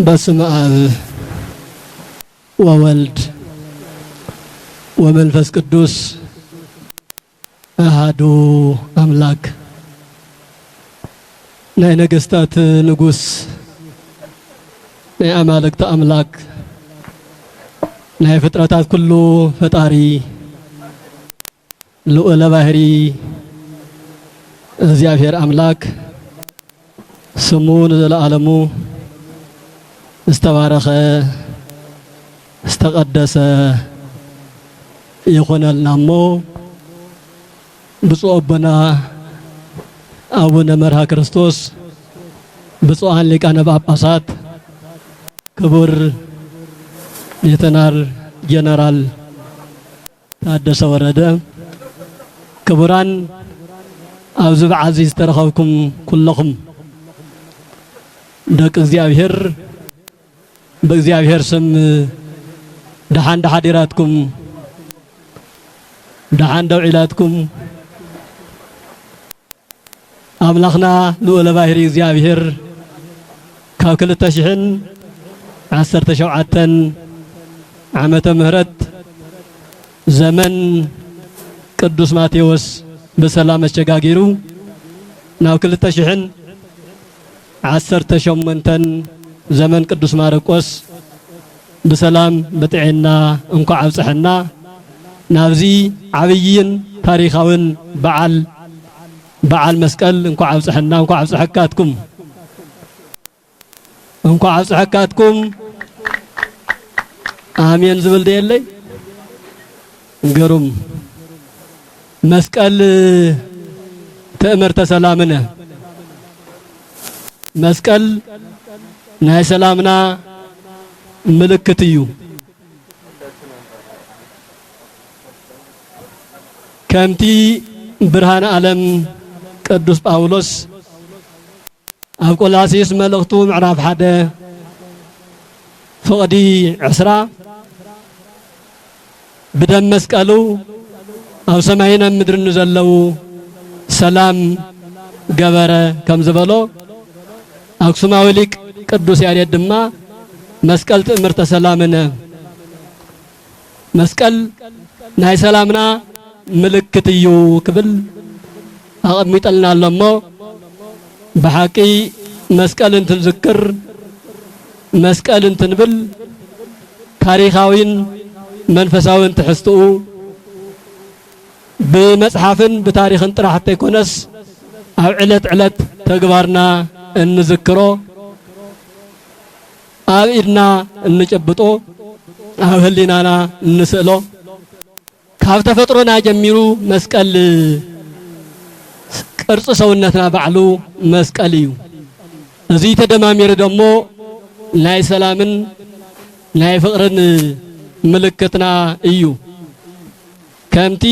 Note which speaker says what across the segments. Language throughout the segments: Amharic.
Speaker 1: በስመ አብ ወወልድ ወመንፈስ ቅዱስ አሐዱ አምላክ ናይ ነገስታት ንጉስ ናይ አማልክት አምላክ ናይ ፍጥረታት ኩሉ ፈጣሪ ልዑለ ባህሪ እግዚአብሔር አምላክ ስሙ ለዘለዓለሙ استبارخ استقدس يكون النمو بصوبنا أبونا مرها كريستوس بصوان لك أنا باباسات كبر يتنار جنرال تادس ورد كبران أوزب عزيز ترخوكم كلكم دك እግዚአብሔር በእግዚአብሔር ስም ደሃን ደሃዲራትኩም ደሃን ደውዒላትኩም አምላኽና ልዑለ ባህሪ እግዚአብሔር ካብ 2017 ዓመተ ምህረት ዘመን ቅዱስ ማቴዎስ በሰላም አሸጋጊሩ ናው 2018 زمن قدوس مارقوس بسلام بتعنا انكو عبصحنا نابزي عبيين تاريخاون بعل مسقل انكو عبصحنا انكو عبصحكاتكم انكو عبصحكاتكم امين زبل ديلي غروم مسقل تأمرت سلامنا مسقل ناي سلامنا ملكتيو كمتي برهان عالم قدوس باولوس اب قلاسيس ملختو معرف حدا فقدي عسرا بدم مسقلو او سماينا مدر نزلو سلام جبره كم زبلو اكسماوي ليك ቅዱስ ያሬድ ድማ መስቀል ትእምርተ ሰላምነ መስቀል ናይ ሰላምና ምልክት እዩ ክብል አቀሚጠልና ለሞ በሐቂ መስቀል እንትንዝክር መስቀል እንትንብል ታሪኻዊን መንፈሳዊን ትሕዝትኡ በመጽሐፍን በታሪኽን ጥራሕት ይኮነስ ኣብ ዕለት ተግባርና እንዝክሮ አብኢድና እንጨብጦ አብህሊናና እንስእሎ ካብ ተፈጥሮና ጀሚሩ መስቀል ቅርጽ ሰውነትና ባዕሉ መስቀል እዩ እዚ ተደማሚሩ ደሞ ናይ ሰላምን ናይ ፍቅርን ምልክትና እዩ ከምቲ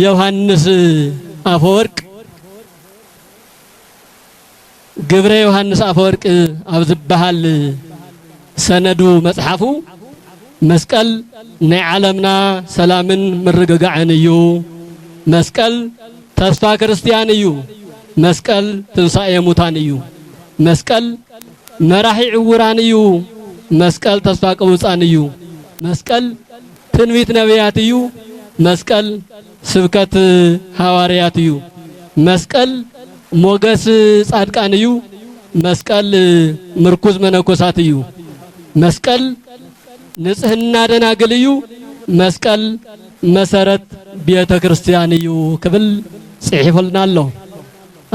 Speaker 1: ዮሐንስ አፈወርቅ ግብረ ዮሐንስ አፈወርቅ አብዝባሃል ሰነዱ መጽሐፉ መስቀል ናይ ዓለምና ሰላምን ምርግጋዕን እዩ መስቀል ተስፋ ክርስቲያን እዩ መስቀል ትንሳኤ ሙታን እዩ መስቀል መራሒ ዕውራን እዩ መስቀል ተስፋ ቅቡፃን እዩ መስቀል ትንቢት ነቢያት እዩ መስቀል ስብከት ሐዋርያት እዩ መስቀል ሞገስ ጻድቃን እዩ መስቀል ምርኩዝ መነኮሳት እዩ መስቀል ንጽህና ደናግል እዩ መስቀል መሰረት ቤተ ክርስቲያን እዩ ክብል ጽሒፈልና ኣሎ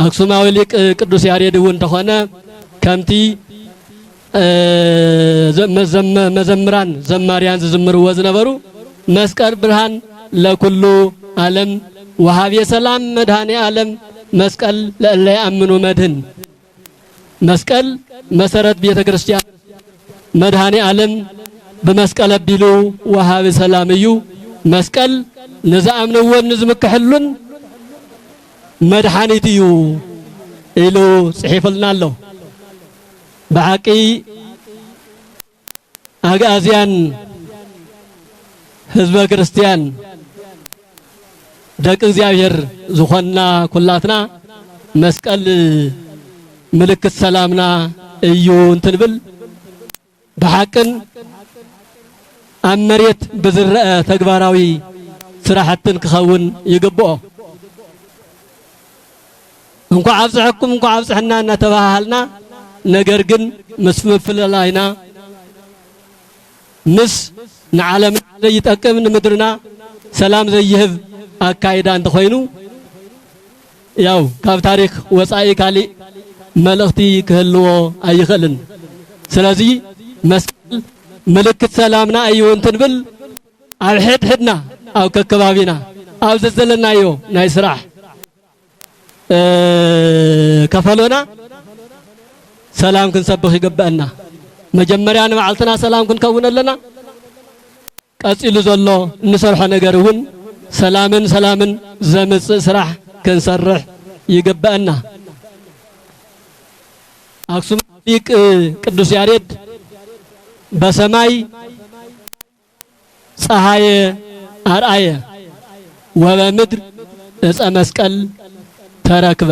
Speaker 1: አክሱማዊ ሊቅ ቅዱስ ያሬድ እውን ተኾነ ከምቲ መዘምራን ዘማሪያን ዝዝምርዎ ዝነበሩ መስቀል ብርሃን ለኩሉ ዓለም ወሃብ ሰላም መድኃኔ ዓለም መስቀል ለእለ ያምኑ መድህን መስቀል መሰረት ቤተ ክርስቲያን መድኃኔ ዓለም በመስቀል አቢሉ ወሃብ ሰላም እዩ መስቀል ንዝኣምንዎን ንዝምክሕሉን መድኃኒት እዩ ኢሉ ጽሒፈልና ኣሎ በሐቂ አጋዚያን ህዝበ ክርስቲያን ደቅ እግዚአብሔር ዝኾና ኩላትና መስቀል ምልክት ሰላምና እዩ እንትንብል بحقن أمريت بزرق تجبراوي سراحتن كخون يجبؤه እንኳ አብጽሕኩም እንኳ አብጽሕና እናተባሃልና ነገር ግን መስፈፍለላይና ምስ ንዓለም ዘይጠቅም ንምድርና ሰላም ዘይህብ አካይዳ እንተኮይኑ ያው ካብ ታሪክ ወጻኢ ካሊ መልእኽቲ ክህልዎ አይኽልን ስለዚህ መስቀል ምልክት ሰላምና እዩ እንትንብል ኣብ ሕድሕድና ኣብ ከከባቢና ኣብ ዘዘለናዮ ናይ ስራሕ كفلونا سلام كن سبخ يقبأنا مجمري أنا معلتنا سلام كن كون لنا قصيل زلو نسرح نجرون سلام زمس سرح كن سرح يقبأنا أقسم بيك قدوس ياريد بسماي ፀሐይ አርአየ ወበምድር ዕፀ መስቀል ተረክበ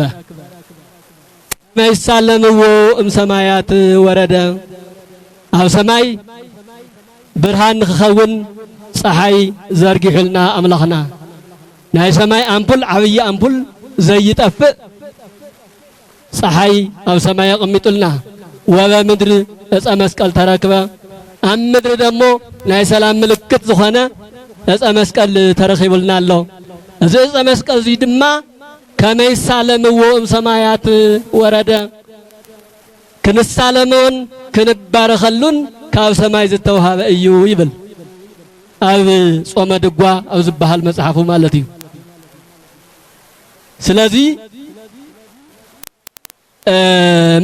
Speaker 1: መይሳለምዎ እምሰማያት ወረደ ኣብ ሰማይ ብርሃን ክኸውን ፀሐይ ዘርጊሕልና ኣምላኽና ናይ ሰማይ ኣምፑል ዓብይ ኣምፑል ዘይጠፍእ ፀሐይ ኣብ ሰማይ ኣቐሚጡልና ወበምድር ዕፀ መስቀል ተረክበ ኣብ ምድሪ ደሞ ናይ ሰላም ምልክት ዝኾነ ዕፀ መስቀል ተረኺቡልና ኣሎ እዚ ዕፀ መስቀል እዚ ድማ ከመይሳለምዎ እምሰማያት ወረደ ክንሳለሞን ክንባረኸሉን ካብ ሰማይ ዝተውሃበ እዩ ይብል ኣብ ጾመ ድጓ ኣብ ዝበሃል መጽሓፉ ማለት እዩ ስለዚ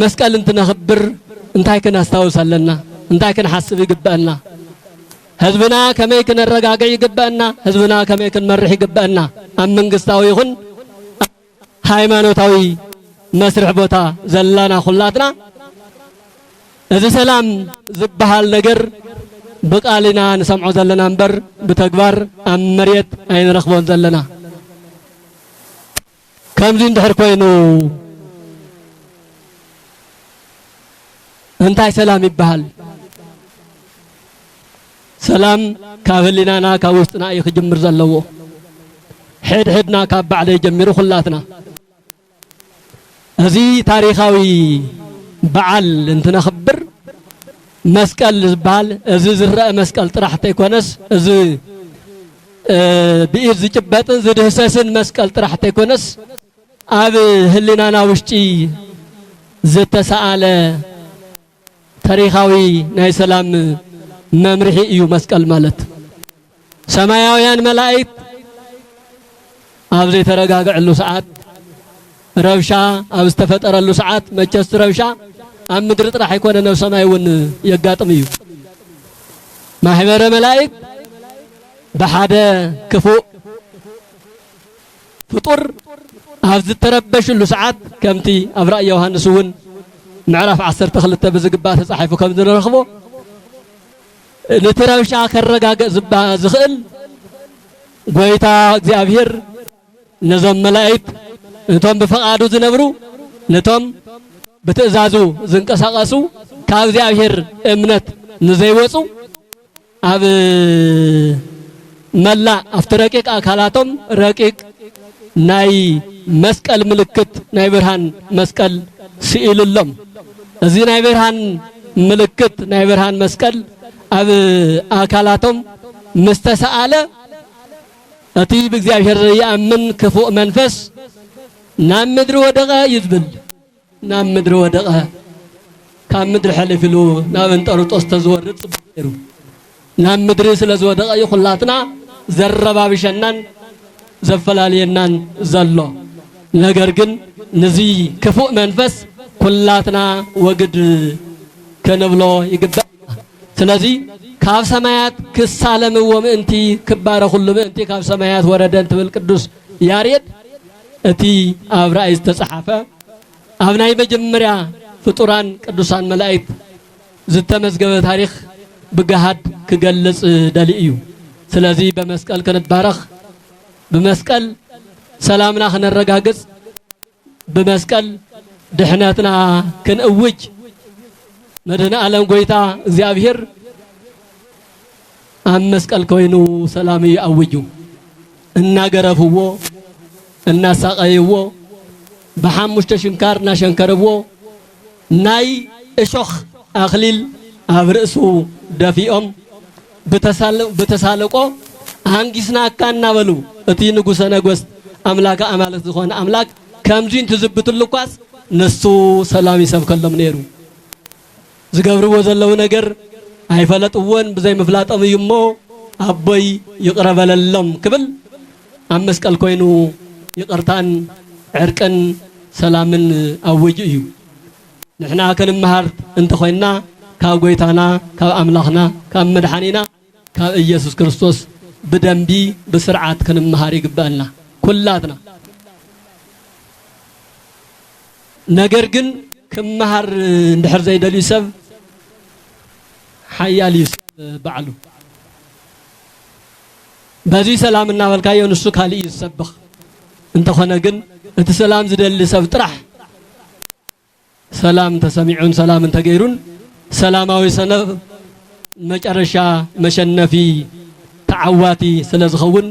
Speaker 1: መስቀል እንትነኽብር እንታይ ክነስታውስ ኣለና እንታይ ክንሓስብ ይግባአና ህዝብና ከመይ ክነረጋግዕ ይግባአና ህዝብና ከመይ ክንመርሕ ይግባአና ኣብ መንግስታዊ ይኹን ሃይማኖታዊ መስርሕ ቦታ ዘላና ኩላትና እዚ ሰላም ዝበሃል ነገር ብቃልና ንሰምዖ ዘለና እምበር ብተግባር ኣብ መሬት ኣይንረኽቦን ዘለና ከምዚ እንድሕር ኮይኑ እንታይ ሰላም ይበሃል ሰላም ካብ ህሊናና ካብ ውስጥና እዩ ክጅምር ዘለዎ ሕድሕድና ካብ ባዕለ ጀሚሩ ኩላትና እዚ ታሪኻዊ በዓል እንትነኽብር መስቀል ዝበሃል እዚ ዝረአ መስቀል ጥራሕ ተይኮነስ እዚ ብኢድ ዝጭበጥን ዝድህሰስን መስቀል ጥራሕ ተይኮነስ ኣብ ህሊናና ውሽጢ ዝተሰኣለ ታሪኻዊ ናይ ሰላም መምርሒ እዩ መስቀል ማለት ሰማያውያን መላእክት ኣብ ዘይተረጋግዕሉ ሰዓት ረብሻ ኣብ ዝተፈጠረሉ ሰዓት መቸስ ረብሻ ኣብ ምድሪ ጥራሕ ኣይኮነን ኣብ ሰማይ እውን የጋጥም እዩ ማሕበረ መላእክት ብሓደ ክፉእ ፍጡር ኣብ ዝተረበሽሉ ሰዓት ከምቲ ኣብ ራእየ ዮሃንስ እውን ምዕራፍ 12 ብዝግባእ ተጻሒፉ ከም ዝንረኽቦ ነቲ ረብሻ ከረጋግዕ ዝኽእል ጎይታ እግዚአብሔር ነዞም መላእክት ነቶም ብፈቃዱ ዝነብሩ ነቶም ብትእዛዙ ዝንቀሳቀሱ ካብ እግዚአብሔር እምነት ንዘይወፁ ኣብ መላእ ኣብቲ ረቂቅ አካላቶም ረቂቅ ናይ መስቀል ምልክት ናይ ብርሃን መስቀል ስኢሉሎም እዚ ናይ ብርሃን ምልክት ናይ ብርሃን መስቀል ኣብ አካላቶም ምስተሰአለ እቲ ብእግዚአብሔር ይአምን ክፉእ መንፈስ ናብ ምድሪ ወደቀ ይዝብል ናብ ምድሪ ወደቀ ካብ ምድሪ ሕልፍ ኢሉ ናብ እንጠርጦስ ተዝወርድ ጽበሩ ናብ ምድሪ ስለ ዝወደቀ ይኹላትና ዘረባብሸናን ዘፈላለየናን ዘሎ ነገር ግን ነዚ ክፉእ መንፈስ ኩላትና ወግድ ከነብሎ ይግባእ ስለዚ ካብ ሰማያት ክሳለምዎ ምእንቲ ክባረኹሉ ምእንቲ ካብ ሰማያት ወረደ እንትብል ቅዱስ ያሬድ እቲ ኣብ ራእይ ዝተጻሕፈ ኣብ ናይ መጀመርያ ፍጡራን ቅዱሳን መላእክት ዝተመዝገበ ታሪክ ብገሃድ ክገልጽ ደሊ እዩ ስለዚ በመስቀል ክንባረኽ በመስቀል ሰላምና ክነረጋግጽ በመስቀል ድሕነትና ክንእውጅ መድህነ ዓለም ጎይታ እግዚአብሔር አመስቀል ኮይኑ ሰላም ይአውጁ እናገረፍዎ እናሳቀይዎ በሐሙሽተ ሽንካር ናሸንከርዎ ናይ እሾኽ አኽሊል ኣብ ርእሱ ደፊኦም በተሳለቆ አንጊስናካ እናበሉ እቲ ንጉሰ ነገስት አምላከ አማልክት ዝኾነ አምላክ ከምዚን ትዝብትልኳስ ነሱ ሰላም ይሰብከሎም ነይሩ ዝገብርዎ ዘለው ነገር አይፈለጥዎን በዘይ መፍላጠም ይሞ አቦይ ይቅረበለሎም ክብል አመስቀል ኮይኑ ይቅርታን ዕርቅን ሰላምን አውጅ እዩ ንሕና ከንመሃር እንተ ኮይና ካብ ጎይታና ካብ አምላኽና ካብ መድኃኒና ካብ ኢየሱስ ክርስቶስ በደንቢ በስርዓት ከንመሃር ይግባልና ኩላትና ነገር ግን ከመሃር እንድሕር ዘይደልዩ ሰብ ሓያል ይባዕሉ በዚህ ሰላም እናበልካዮ ንሱ ካልእ ይሰብኽ እንተኾነ ግን እቲ ሰላም ዝደሊ ሰብ ጥራሕ ሰላም ተሰሚዑን ሰላም ተገይሩን ሰላማዊ ሰነፍ መጨረሻ መሸነፊ ተዓዋቲ ስለዝኸውን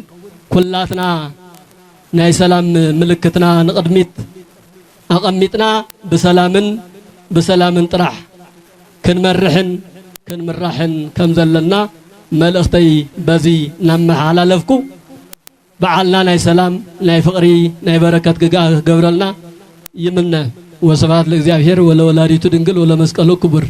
Speaker 1: ኩላትና ናይ ሰላም ምልክትና ንቅድሚት አቀሚጥና በሰላምን ጥራሕ ክንመርሕን ክንምራሕን ከም ዘለና መልእኽተይ በዚ ናመሓላለፍኩ በዓልና ናይ ሰላም ናይ ፍቅሪ ናይ በረከት ገብረልና ይምነ ወስብሐት ለእግዚአብሔር ወለወላዲቱ ድንግል ወለመስቀሉ ክቡር